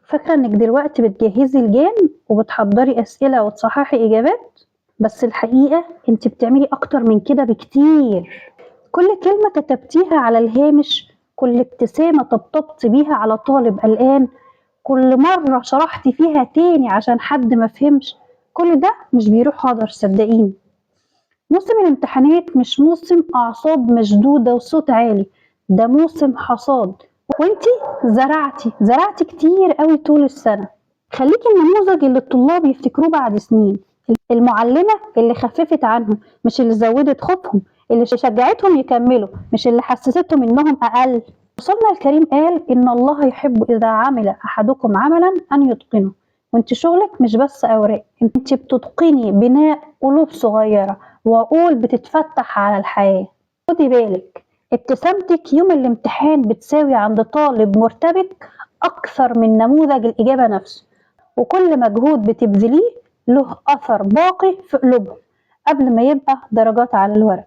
فاكرة إنك دلوقتي بتجهزي الجان وبتحضري أسئلة وتصححي إجابات، بس الحقيقة أنت بتعملي أكتر من كده بكتير. كل كلمة كتبتيها على الهامش، كل ابتسامة طبطبتي بيها على طالب قلقان، كل مرة شرحتي فيها تاني عشان حد مفهمش، كل ده مش بيروح هدر صدقيني. موسم الامتحانات مش موسم أعصاب مشدودة وصوت عالي، ده موسم حصاد. وانتي زرعتي كتير قوي طول السنة. خليكي النموذج اللي الطلاب يفتكروه بعد سنين، المعلمة اللي خففت عنهم مش اللي زودت خوفهم، اللي شجعتهم يكملوا مش اللي حسستهم انهم اقل. رسولنا الكريم قال ان الله يحب اذا عمل احدكم عملا ان يتقنه، وانت شغلك مش بس اوراق، انت بتتقني بناء قلوب صغيرة وعقول بتتفتح على الحياة. خدي بالك، ابتسامتك يوم الامتحان بتساوي عند طالب مرتبك أكثر من نموذج الإجابة نفسه، وكل مجهود بتبذليه له أثر باقي في قلوبهم قبل ما يبقى درجات على الورق.